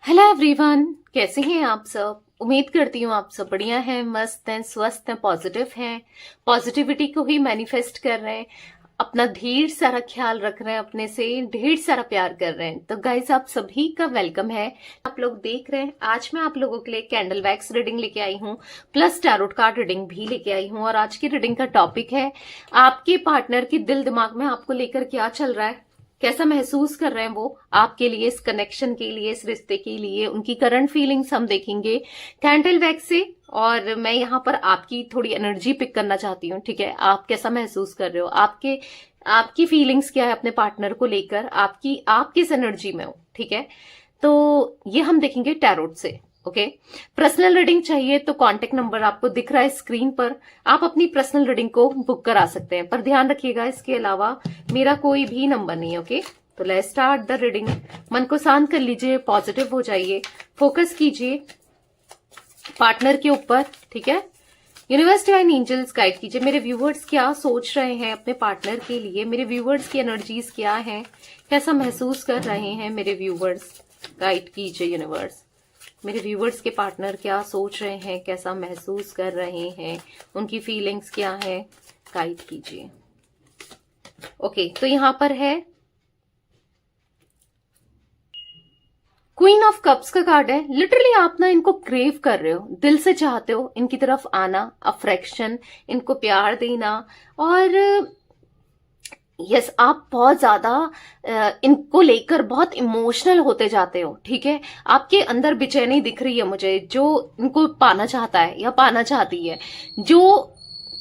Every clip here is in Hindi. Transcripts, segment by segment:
हेलो एवरीवन, कैसे हैं आप सब। उम्मीद करती हूँ आप सब बढ़िया हैं, मस्त हैं, स्वस्थ हैं, पॉजिटिव हैं, पॉजिटिविटी को ही मैनिफेस्ट कर रहे हैं, अपना ढेर सारा ख्याल रख रहे हैं, अपने से ढेर सारा प्यार कर रहे हैं। तो गाइस, आप सभी का वेलकम है। आप लोग देख रहे हैं, आज मैं आप लोगों के लिए कैंडल वैक्स रीडिंग लेके आई हूँ, प्लस टैरोट कार्ड रीडिंग भी लेके आई हूँ। और आज की रीडिंग का टॉपिक है आपके पार्टनर की दिल दिमाग में आपको लेकर क्या चल रहा है, कैसा महसूस कर रहे हैं वो आपके लिए, इस कनेक्शन के लिए, इस रिश्ते के लिए, उनकी करंट फीलिंग्स हम देखेंगे कैंडल वैक्स से। और मैं यहाँ पर आपकी थोड़ी एनर्जी पिक करना चाहती हूँ, ठीक है। आप कैसा महसूस कर रहे हो, आपकी फीलिंग्स क्या है अपने पार्टनर को लेकर, आप किस एनर्जी में हो, ठीक है। तो ये हम देखेंगे टैरोट से। ओके, पर्सनल रीडिंग चाहिए तो कांटेक्ट नंबर आपको दिख रहा है स्क्रीन पर, आप अपनी पर्सनल रीडिंग को बुक करा सकते हैं। पर ध्यान रखिएगा, इसके अलावा मेरा कोई भी नंबर नहीं है। ओके, तो लेट्स स्टार्ट द रीडिंग। मन को शांत कर लीजिए, पॉजिटिव हो जाइए, फोकस कीजिए पार्टनर के ऊपर, ठीक है। यूनिवर्स डिवाइन एंजल्स गाइड कीजिए, मेरे व्यूवर्स क्या सोच रहे हैं अपने पार्टनर के लिए, मेरे व्यूवर्स की एनर्जीज क्या है, कैसा महसूस कर रहे हैं मेरे व्यूवर्स, गाइड कीजिए यूनिवर्स। मेरे व्यूवर्स के पार्टनर क्या सोच रहे हैं, कैसा महसूस कर रहे हैं, उनकी फीलिंग्स क्या है, गाइड कीजिए। ओके, तो यहां पर है क्वीन ऑफ कप्स का कार्ड है। लिटरली आप ना इनको क्रेव कर रहे हो, दिल से चाहते हो इनकी तरफ आना, अफ्रेक्शन, इनको प्यार देना। और यस, आप बहुत ज्यादा इनको लेकर बहुत इमोशनल होते जाते हो, ठीक है। आपके अंदर बेचैनी दिख रही है मुझे, जो इनको पाना चाहता है या पाना चाहती है, जो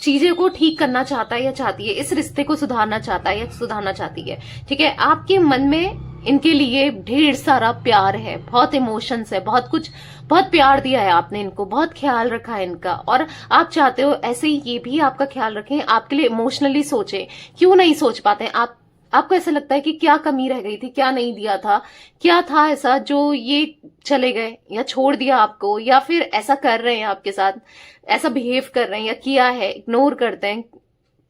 चीजें को ठीक करना चाहता है या चाहती है, इस रिश्ते को सुधारना चाहता है या सुधारना चाहती है, ठीक है। आपके मन में इनके लिए ढेर सारा प्यार है, बहुत इमोशंस है, बहुत कुछ, बहुत प्यार दिया है आपने इनको, बहुत ख्याल रखा है इनका। और आप चाहते हो ऐसे ही ये भी आपका ख्याल रखें, आपके लिए इमोशनली सोचे। क्यों नहीं सोच पाते आपको ऐसा लगता है कि क्या कमी रह गई थी, क्या नहीं दिया था, क्या था ऐसा जो ये चले गए या छोड़ दिया आपको, या फिर ऐसा कर रहे हैं आपके साथ, ऐसा बिहेव कर रहे हैं या किया है, इग्नोर करते हैं।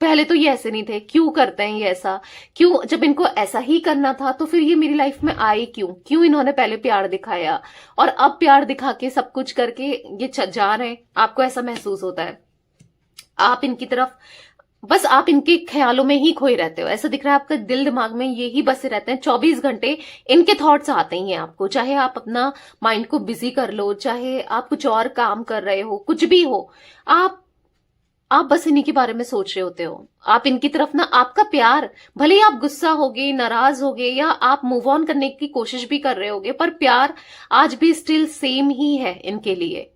पहले तो ये ऐसे नहीं थे, क्यों करते हैं ये ऐसा, क्यों, जब इनको ऐसा ही करना था तो फिर ये मेरी लाइफ में आए क्यों इन्होंने पहले प्यार दिखाया और अब प्यार दिखा के सब कुछ करके ये जा रहे हैं। आपको ऐसा महसूस होता है, आप इनकी तरफ बस, आप इनके ख्यालों में ही खोए रहते हो, ऐसा दिख रहा है। आपका दिल दिमाग में ये ही बसे रहते हैं, 24 घंटे इनके थॉट्स आते ही हैं आपको। चाहे आप अपना माइंड को बिजी कर लो, चाहे आप कुछ और काम कर रहे हो, कुछ भी हो, आप बस इन्हीं के बारे में सोच रहे होते हो। आप इनकी तरफ ना, आपका प्यार, भले ही आप गुस्सा होगे, नाराज होगे, या आप मूव ऑन करने की कोशिश भी कर रहे होगे, पर प्यार आज भी स्टिल सेम ही है इनके लिए।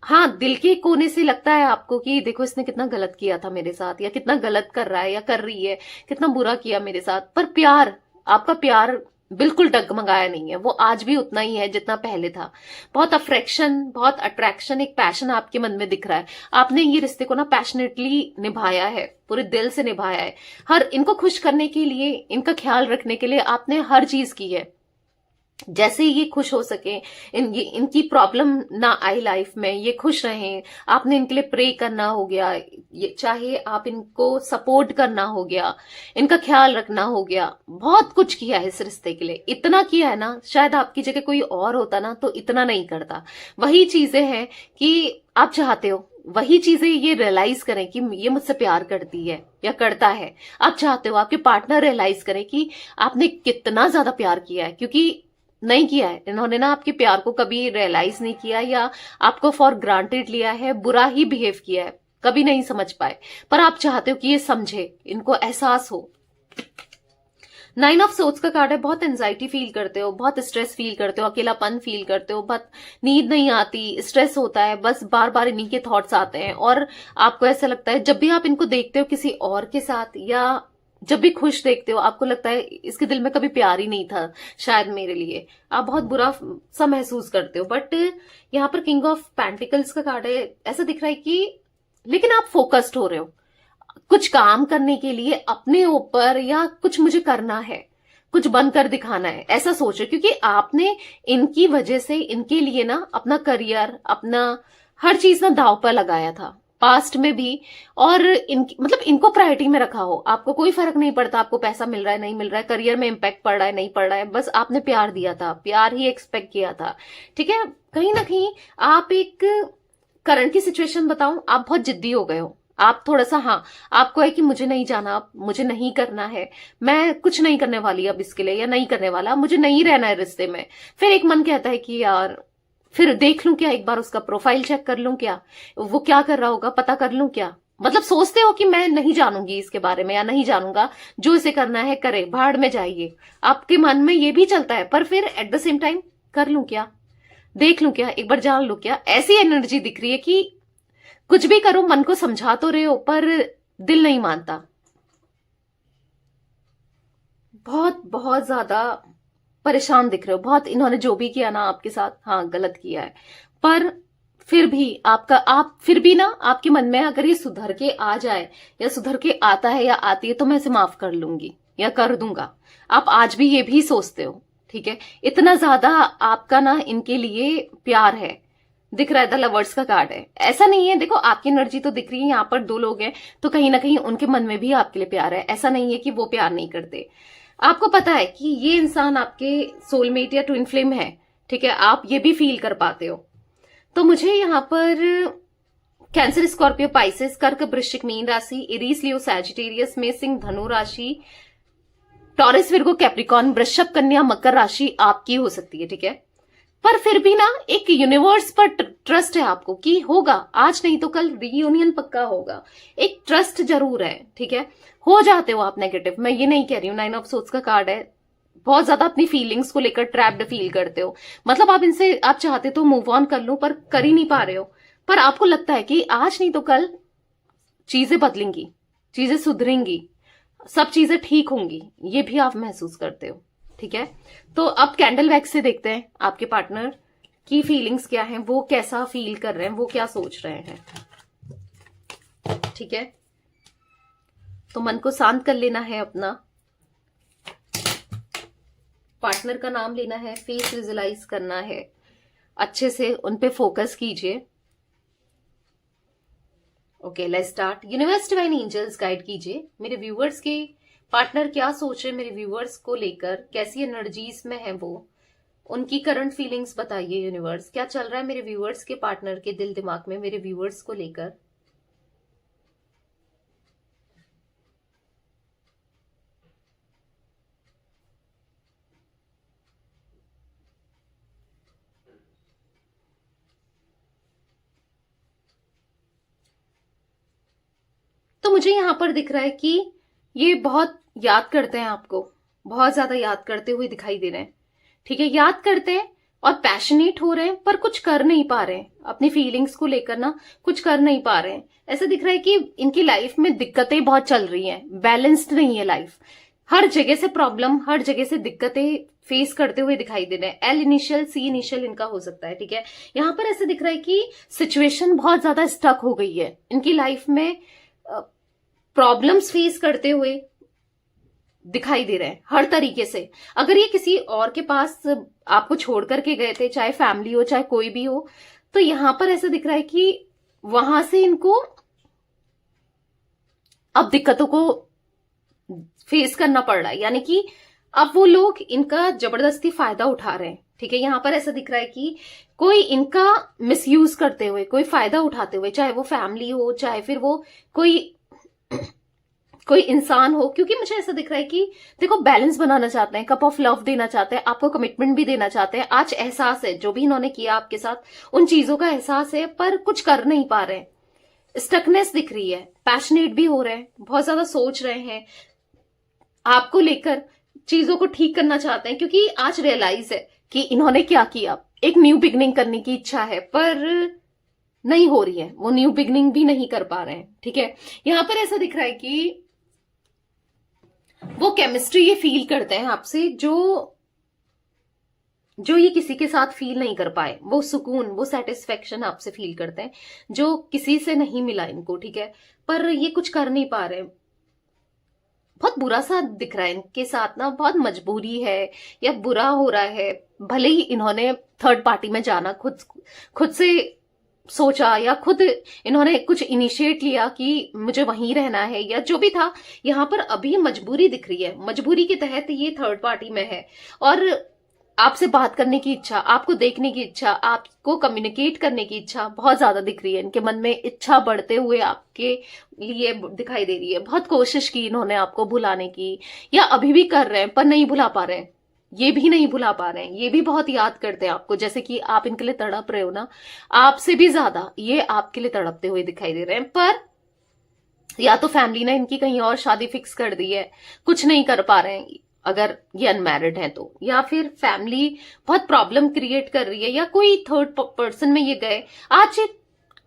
हाँ, दिल के कोने से लगता है आपको कि देखो इसने कितना गलत किया था मेरे साथ, या कितना गलत कर रहा है या कर रही है, कितना बुरा किया मेरे साथ, पर प्यार, आपका प्यार बिल्कुल डगमगाया नहीं है, वो आज भी उतना ही है जितना पहले था। बहुत अफ्रेक्शन, बहुत अट्रैक्शन, एक पैशन आपके मन में दिख रहा है। आपने ये रिश्ते को ना पैशनेटली निभाया है, पूरे दिल से निभाया है। हर इनको खुश करने के लिए, इनका ख्याल रखने के लिए आपने हर चीज की है, जैसे ये खुश हो सके, इनकी प्रॉब्लम ना आए लाइफ में, ये खुश रहें। आपने इनके लिए प्रे करना हो गया, चाहे आप इनको सपोर्ट करना हो गया, इनका ख्याल रखना हो गया, बहुत कुछ किया है इस रिश्ते के लिए। इतना किया है ना, शायद आपकी जगह कोई और होता ना तो इतना नहीं करता। वही चीजें हैं कि आप चाहते हो, वही चीजें ये रियलाइज करें कि ये मुझसे प्यार करती है या करता है। आप चाहते हो आपके पार्टनर रियलाइज करें कि आपने कितना ज्यादा प्यार किया है, क्योंकि नहीं किया है इन्होंने ना, आपके प्यार को कभी रियलाइज नहीं किया, या आपको फॉर ग्रांटेड लिया है, बुरा ही बिहेव किया है, कभी नहीं समझ पाए। पर आप चाहते हो कि ये समझे, इनको एहसास हो। 9 ऑफ सोर्ड्स का कार्ड है। बहुत एंजाइटी फील करते हो, बहुत स्ट्रेस फील करते हो, अकेलापन फील करते हो, बहुत नींद नहीं आती, स्ट्रेस होता है, बस बार बार इन्हीं के थॉट्स आते हैं। और आपको ऐसा लगता है जब भी आप इनको देखते हो किसी और के साथ, या जब भी खुश देखते हो, आपको लगता है इसके दिल में कभी प्यार ही नहीं था शायद मेरे लिए, आप बहुत बुरा सा महसूस करते हो। बट यहाँ पर किंग ऑफ पेंटिकल्स का कार्ड है। ऐसा दिख रहा है कि लेकिन आप फोकस्ड हो रहे हो कुछ काम करने के लिए अपने ऊपर, या कुछ मुझे करना है, कुछ बनकर दिखाना है, ऐसा सोच रहे हो, क्योंकि आपने इनकी वजह से, इनके लिए ना अपना करियर, अपना हर चीज ना दांव पर लगाया था। पास्ट में भी, और मतलब इनको प्रायोरिटी में रखा हो, आपको कोई फर्क नहीं पड़ता आपको पैसा मिल रहा है नहीं मिल रहा है, करियर में इम्पैक्ट पड़ रहा है नहीं पड़ रहा है, बस आपने प्यार दिया था, प्यार ही एक्सपेक्ट किया था, ठीक है। कहीं ना कहीं आप एक करंट की सिचुएशन बताऊं, आप बहुत जिद्दी हो गए हो, आप थोड़ा सा, हाँ, आपको है कि मुझे नहीं जाना, मुझे नहीं करना है, मैं कुछ नहीं करने वाली अब इसके लिए, या नहीं करने वाला, मुझे नहीं रहना है रिश्ते में। फिर एक मन कहता है कि यार फिर देख लूं क्या, एक बार उसका प्रोफाइल चेक कर लूं क्या, वो क्या कर रहा होगा पता कर लूं क्या, मतलब सोचते हो कि मैं नहीं जानूंगी इसके बारे में, या नहीं जानूंगा, जो इसे करना है करे, भाड़ में जाइए, आपके मन में ये भी चलता है, पर फिर एट द सेम टाइम कर लूं क्या, देख लूं क्या, एक बार जान लूं क्या, ऐसी एनर्जी दिख रही है कि कुछ भी करो, मन को समझा तो रहे हो पर दिल नहीं मानता। बहुत बहुत ज्यादा परेशान दिख रहे हो, बहुत, इन्होंने जो भी किया ना आपके साथ, हाँ गलत किया है, पर फिर भी आप फिर भी ना, आपके मन में अगर ये सुधर के आ जाए, या सुधर के आता है या आती है, तो मैं इसे माफ कर लूंगी या कर दूंगा। आप आज भी ये भी सोचते हो, ठीक है। इतना ज्यादा आपका ना इनके लिए प्यार है, दिख रहा है, द लवर्स का कार्ड है, ऐसा नहीं है, देखो आपकी एनर्जी तो दिख रही है, यहाँ पर दो लोग हैं, तो कहीं ना कहीं उनके मन में भी आपके लिए प्यार है, ऐसा नहीं है कि वो प्यार नहीं करते। आपको पता है कि ये इंसान आपके सोलमेट या ट्विन फ्लेम है, ठीक है, आप ये भी फील कर पाते हो। तो मुझे यहाँ पर कैंसर, स्कॉर्पियो, पाइसेस, कर्क, वृश्चिक, मीन राशि, इरीस, लियो, सैजिटेरियस में, सिंह, धनु राशि, टॉरस, विर्गो, कैप्रिकॉन, वृषभ, कन्या, मकर राशि आपकी हो सकती है, ठीक है। पर फिर भी ना एक यूनिवर्स पर ट्रस्ट है आपको कि होगा, आज नहीं तो कल रीयूनियन पक्का होगा, एक ट्रस्ट जरूर है, ठीक है। हो जाते हो आप नेगेटिव, मैं ये नहीं कह रही हूँ, 9 ऑफ सोर्ट्स का कार्ड है, बहुत ज्यादा अपनी फीलिंग्स को लेकर ट्रैप्ड फील करते हो, मतलब आप इनसे, आप चाहते तो मूव ऑन कर लो पर कर ही नहीं पा रहे हो, पर आपको लगता है कि आज नहीं तो कल चीजें बदलेंगी, चीजें सुधरेंगी, सब चीजें ठीक होंगी, ये भी आप महसूस करते हो, ठीक है। तो अब कैंडल वैक्स से देखते हैं आपके पार्टनर की फीलिंग्स क्या हैं, वो कैसा फील कर रहे हैं, वो क्या सोच रहे हैं, ठीक है। तो मन को शांत कर लेना है अपना, पार्टनर का नाम लेना है, फेस विजुलाइज करना है, अच्छे से उन पे फोकस कीजिए। Okay, let's start. Universe, divine angels guide कीजिए मेरे व्यूअर्स के पार्टनर क्या सोच रहे हैं, मेरे व्यूअर्स को लेकर कैसी एनर्जीज में है वो, उनकी करंट फीलिंग्स बताइए। यूनिवर्स, क्या चल रहा है मेरे व्यूअर्स के पार्टनर के दिल दिमाग में मेरे व्यूअर्स को लेकर। तो मुझे यहां पर दिख रहा है कि ये बहुत याद करते हैं आपको, बहुत ज्यादा याद करते हुए दिखाई दे रहे हैं, ठीक है। याद करते हैं और पैशनेट हो रहे हैं, पर कुछ कर नहीं पा रहे हैं, अपनी फीलिंग्स को लेकर ना कुछ कर नहीं पा रहे हैं। ऐसा दिख रहा है कि इनकी लाइफ में दिक्कतें बहुत चल रही हैं, बैलेंस्ड नहीं है लाइफ, हर जगह से प्रॉब्लम, हर जगह से दिक्कतें फेस करते हुए दिखाई दे रहे हैं। एल इनिशियल, सी इनिशियल इनका हो सकता है, ठीक है। यहां पर ऐसा दिख रहा है कि सिचुएशन बहुत ज्यादा स्टक हो गई है इनकी लाइफ में, प्रॉब्लम्स फेस करते हुए दिखाई दे रहे हैं हर तरीके से। अगर ये किसी और के पास आपको छोड़ करके गए थे, चाहे फैमिली हो चाहे कोई भी हो, तो यहां पर ऐसा दिख रहा है कि वहां से इनको अब दिक्कतों को फेस करना पड़ रहा है, यानी कि अब वो लोग इनका जबरदस्ती फायदा उठा रहे हैं, ठीक है। यहां पर ऐसा दिख रहा है कि कोई इनका मिसयूज करते हुए, कोई फायदा उठाते हुए, चाहे वो फैमिली हो चाहे फिर वो कोई इंसान हो, क्योंकि मुझे ऐसा दिख रहा है कि देखो बैलेंस बनाना चाहते हैं, कप ऑफ लव देना चाहते हैं, आपको कमिटमेंट भी देना चाहते हैं। आज एहसास है जो भी इन्होंने किया आपके साथ, उन चीजों का एहसास है, पर कुछ कर नहीं पा रहे हैं, स्टकनेस दिख रही है, पैशनेट भी हो रहे हैं, बहुत ज्यादा सोच रहे हैं आपको लेकर, चीजों को ठीक करना चाहते हैं, क्योंकि आज रियलाइज है कि इन्होंने क्या किया, एक न्यू बिगनिंग करने की इच्छा है पर नहीं हो रही है, वो न्यू बिगनिंग भी नहीं कर पा रहे हैं, ठीक है। यहां पर ऐसा दिख रहा है कि वो केमिस्ट्री ये फील करते हैं आपसे जो ये किसी के साथ फील नहीं कर पाए, वो सुकून, वो सेटिस्फेक्शन आपसे फील करते हैं जो किसी से नहीं मिला इनको, ठीक है। पर ये कुछ कर नहीं पा रहे, बहुत बुरा सा दिख रहा है इनके साथ ना, बहुत मजबूरी है या बुरा हो रहा है। भले ही इन्होंने थर्ड पार्टी में जाना खुद से सोचा या खुद इन्होंने कुछ इनिशिएट लिया कि मुझे वहीं रहना है या जो भी था, यहाँ पर अभी मजबूरी दिख रही है। मजबूरी के तहत ये थर्ड पार्टी में है और आपसे बात करने की इच्छा, आपको देखने की इच्छा, आपको कम्युनिकेट करने की इच्छा बहुत ज्यादा दिख रही है। इनके मन में इच्छा बढ़ते हुए आपके लिए दिखाई दे रही है। बहुत कोशिश की इन्होंने आपको भुलाने की, या अभी भी कर रहे हैं पर नहीं भुला पा रहे हैं। ये भी नहीं भुला पा रहे हैं, ये भी बहुत याद करते हैं आपको, जैसे कि आप इनके लिए तड़प रहे हो ना, आपसे भी ज्यादा ये आपके लिए तड़पते हुए दिखाई दे रहे हैं। पर या तो फैमिली ने इनकी कहीं और शादी फिक्स कर दी है, कुछ नहीं कर पा रहे हैं अगर ये अनमैरिड है तो, या फिर फैमिली बहुत प्रॉब्लम क्रिएट कर रही है, या कोई थर्ड पर्सन में ये गए। आज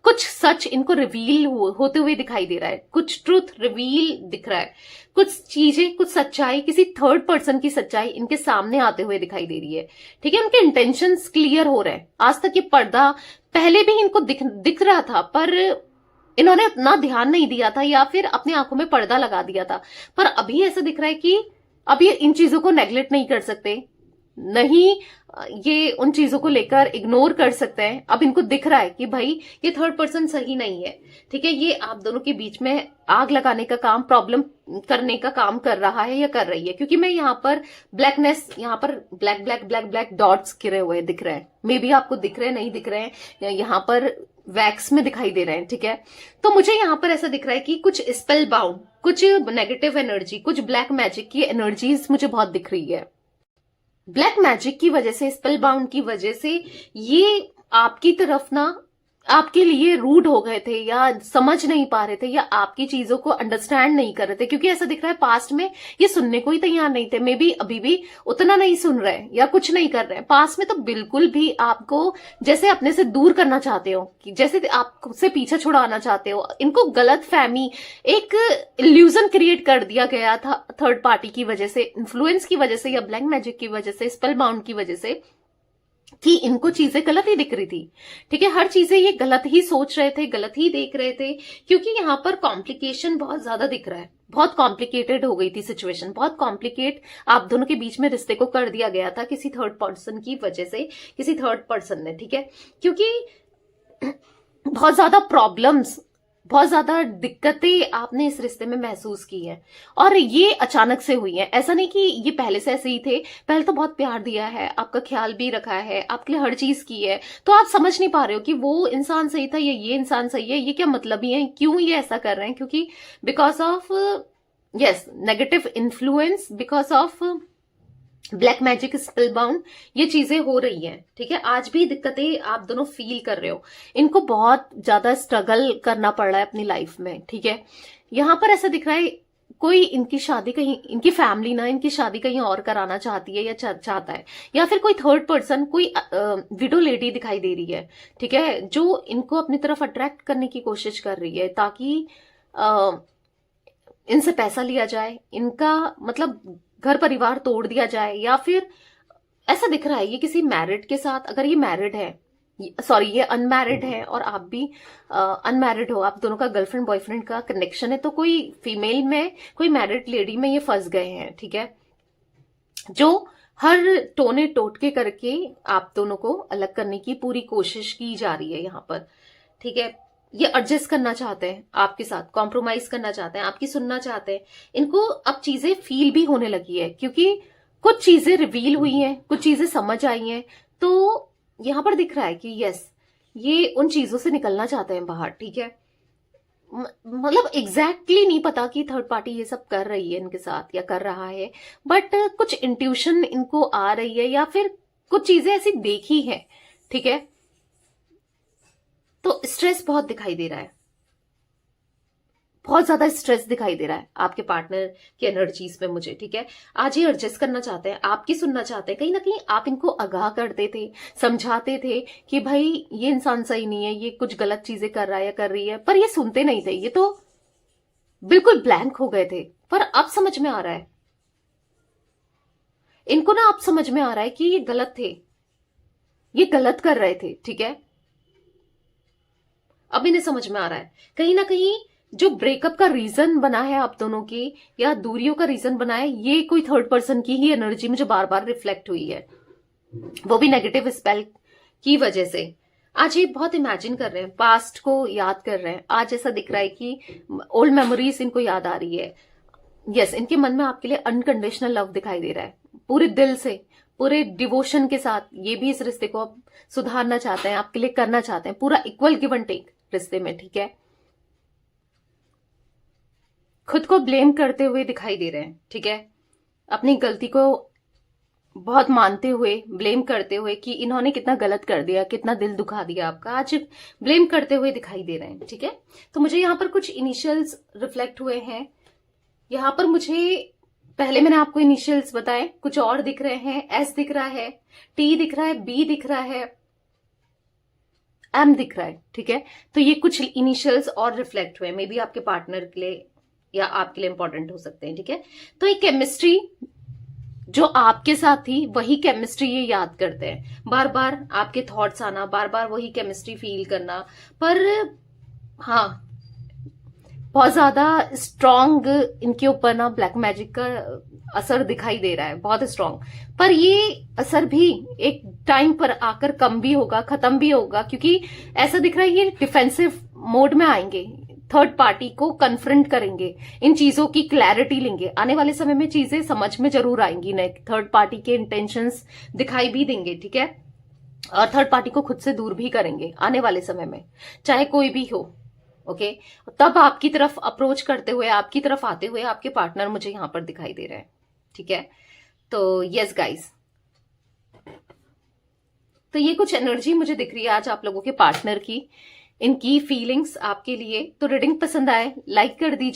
कुछ सच इनको रिवील होते हुए दिखाई दे रहा है, कुछ ट्रूथ रिवील दिख रहा है, कुछ चीजें, कुछ सच्चाई, किसी थर्ड पर्सन की सच्चाई इनके सामने आते हुए दिखाई दे रही है। ठीक है, उनके इंटेंशंस क्लियर हो रहे हैं। आज तक ये पर्दा पहले भी इनको दिख रहा था, पर इन्होंने उतना ध्यान नहीं दिया था या फिर अपनी आंखों में पर्दा लगा दिया था। पर अभी ऐसा दिख रहा है कि अब ये इन चीजों को नेग्लेक्ट नहीं कर सकते, नहीं ये उन चीजों को लेकर इग्नोर कर सकते हैं। अब इनको दिख रहा है कि भाई ये थर्ड पर्सन सही नहीं है। ठीक है, ये आप दोनों के बीच में आग लगाने का काम, प्रॉब्लम करने का काम कर रहा है या कर रही है। क्योंकि मैं यहाँ पर ब्लैकनेस, यहाँ पर black black black black dots गिरे हुए दिख रहे हैं। मे बी आपको दिख रहे हैं, नहीं दिख रहे हैं, यहाँ पर वैक्स में दिखाई दे रहे हैं। ठीक है, तो मुझे यहाँ पर ऐसा दिख रहा है कि कुछ स्पेल बाउंड, कुछ नेगेटिव एनर्जी, कुछ ब्लैक मैजिक की एनर्जीज मुझे बहुत दिख रही है। ब्लैक मैजिक की वजह से, स्पेल बाउंड की वजह से ये आपकी तरफ ना, आपके लिए रूड हो गए थे या समझ नहीं पा रहे थे या आपकी चीजों को अंडरस्टैंड नहीं कर रहे थे। क्योंकि ऐसा दिख रहा है पास्ट में ये सुनने को ही तैयार नहीं थे, मे बी अभी भी उतना नहीं सुन रहे या कुछ नहीं कर रहे हैं। पास्ट में तो बिल्कुल भी आपको जैसे अपने से दूर करना चाहते हो, कि जैसे आपसे पीछे छुड़ाना चाहते हो। इनको गलत फहमी, एक इल्यूजन क्रिएट कर दिया गया था थर्ड पार्टी की वजह से, इन्फ्लुएंस की वजह से, या ब्लैक मैजिक की वजह से, स्पेल बाउंड की वजह से, कि इनको चीजें गलत ही दिख रही थी। ठीक है, हर चीजें ये गलत ही सोच रहे थे, गलत ही देख रहे थे। क्योंकि यहाँ पर कॉम्प्लिकेशन बहुत ज्यादा दिख रहा है, बहुत कॉम्प्लिकेटेड हो गई थी सिचुएशन, बहुत कॉम्प्लिकेट आप दोनों के बीच में रिश्ते को कर दिया गया था किसी थर्ड पर्सन की वजह से, किसी थर्ड पर्सन ने। ठीक है, क्योंकि बहुत ज्यादा प्रॉब्लम्स, बहुत ज्यादा दिक्कतें आपने इस रिश्ते में महसूस की है, और ये अचानक से हुई है। ऐसा नहीं कि ये पहले से ऐसे ही थे, पहले तो बहुत प्यार दिया है, आपका ख्याल भी रखा है, आपके लिए हर चीज की है। तो आप समझ नहीं पा रहे हो कि वो इंसान सही था या ये इंसान सही है, ये क्या मतलब ही है, क्यों ये ऐसा कर रहे हैं। क्योंकि because of yes negative influence, because of black magic, spell bound, ये चीजें हो रही हैं। ठीक है, आज भी दिक्कतें आप दोनों फील कर रहे हो, इनको बहुत ज्यादा स्ट्रगल करना पड़ रहा है अपनी लाइफ में। ठीक है, यहां पर ऐसा दिख रहा है कोई इनकी शादी कहीं, इनकी फैमिली ना इनकी शादी कहीं और कराना चाहती है या चाहता है, या फिर कोई थर्ड पर्सन, कोई विडो लेडी दिखाई दे रही है। ठीक है, जो इनको अपनी तरफ अट्रैक्ट करने की कोशिश कर रही है ताकि इनसे पैसा लिया जाए, इनका मतलब घर परिवार तोड़ दिया जाए। या फिर ऐसा दिख रहा है ये किसी मैरिड के साथ, अगर ये मैरिड है, सॉरी ये अनमैरिड है और आप भी अनमैरिड हो, आप दोनों का गर्लफ्रेंड बॉयफ्रेंड का कनेक्शन है, तो कोई फीमेल में, कोई मैरिड लेडी में ये फंस गए हैं। ठीक है, जो हर टोने टोटके करके आप दोनों को अलग करने की पूरी कोशिश की जा रही है यहाँ पर। ठीक है, ये एडजस्ट करना चाहते हैं आपके साथ, कॉम्प्रोमाइज करना चाहते हैं, आपकी सुनना चाहते हैं। इनको अब चीजें फील भी होने लगी है, क्योंकि कुछ चीजें रिवील हुई हैं, कुछ चीजें समझ आई हैं। तो यहां पर दिख रहा है कि यस ये उन चीजों से निकलना चाहते हैं बाहर। ठीक है, मतलब एग्जैक्टली नहीं पता कि थर्ड पार्टी ये सब कर रही है इनके साथ या कर रहा है, बट कुछ इंट्यूशन इनको आ रही है, या फिर कुछ चीजें ऐसी देखी है। ठीक है, तो स्ट्रेस बहुत दिखाई दे रहा है, बहुत ज्यादा स्ट्रेस दिखाई दे रहा है आपके पार्टनर की एनर्जीज में मुझे। ठीक है, आज ये एडजस्ट करना चाहते हैं, आपकी सुनना चाहते हैं। कहीं ना कहीं आप इनको आगाह करते थे, समझाते थे कि भाई ये इंसान सही नहीं है, ये कुछ गलत चीजें कर रहा है या कर रही है, पर ये सुनते नहीं थे, ये तो बिल्कुल ब्लैंक हो गए थे। पर अब समझ में आ रहा है इनको ना, अब समझ में आ रहा है कि ये गलत थे, ये गलत कर रहे थे। ठीक है, अब इन्हें समझ में आ रहा है कहीं ना कहीं जो ब्रेकअप का रीजन बना है आप दोनों की, या दूरियों का रीजन बना है, ये कोई थर्ड पर्सन की ही एनर्जी मुझे बार बार रिफ्लेक्ट हुई है, वो भी नेगेटिव स्पेल की वजह से। आज ये बहुत इमेजिन कर रहे हैं, पास्ट को याद कर रहे हैं। आज ऐसा दिख रहा है कि ओल्ड मेमोरीज इनको याद आ रही है। यस, इनके मन में आपके लिए अनकंडीशनल लव दिखाई दे रहा है, पूरे दिल से, पूरे डिवोशन के साथ। ये भी इस रिश्ते को अब सुधारना चाहते हैं, आपके लिए करना चाहते हैं, पूरा इक्वल गिव एंड टेक रिश्ते में, ठीक है। खुद को ब्लेम करते हुए दिखाई दे रहे हैं, ठीक है। अपनी गलती को बहुत मानते हुए, ब्लेम करते हुए कि इन्होंने कितना गलत कर दिया, कितना दिल दुखा दिया आपका, आज ब्लेम करते हुए दिखाई दे रहे हैं, ठीक है। तो मुझे यहाँ पर कुछ इनिशियल्स रिफ्लेक्ट हुए हैं। यहाँ पर मुझे पहले मैंने आपको इनिशियल्स बताए, कुछ और दिख रहे हैं। एस दिख रहा है, टी दिख रहा है, बी दिख रहा है, एम दिख रहा है, ठीक है। तो ये कुछ इनिशियल्स और रिफ्लेक्ट हुए, मे बी आपके पार्टनर के लिए या आपके लिए इंपॉर्टेंट हो सकते हैं, ठीक है। तो ये केमिस्ट्री जो आपके साथ थी, वही केमिस्ट्री ये याद करते हैं। बार बार आपके थॉट्स आना, बार बार वही केमिस्ट्री फील करना। पर हाँ, बहुत ज्यादा स्ट्रॉन्ग इनके ऊपर ना ब्लैक मैजिक का असर दिखाई दे रहा है, बहुत स्ट्रॉन्ग। पर ये असर भी एक टाइम पर आकर कम भी होगा, खत्म भी होगा, क्योंकि ऐसा दिख रहा है ये डिफेंसिव मोड में आएंगे, थर्ड पार्टी को कन्फ्रंट करेंगे, इन चीजों की क्लैरिटी लेंगे। आने वाले समय में चीजें समझ में जरूर आएंगी, नए थर्ड पार्टी के इंटेंशंस दिखाई भी देंगे, ठीक है। और थर्ड पार्टी को खुद से दूर भी करेंगे आने वाले समय में, चाहे कोई भी हो, ओके। तब आपकी तरफ अप्रोच करते हुए, आपकी तरफ आते हुए आपके पार्टनर मुझे यहां पर दिखाई दे रहे हैं, ठीक है। तो यस गाइस, तो ये कुछ एनर्जी मुझे दिख रही है आज आप लोगों के पार्टनर की, इनकी फीलिंग्स आपके लिए। तो रीडिंग पसंद आए लाइक कर दीजिए।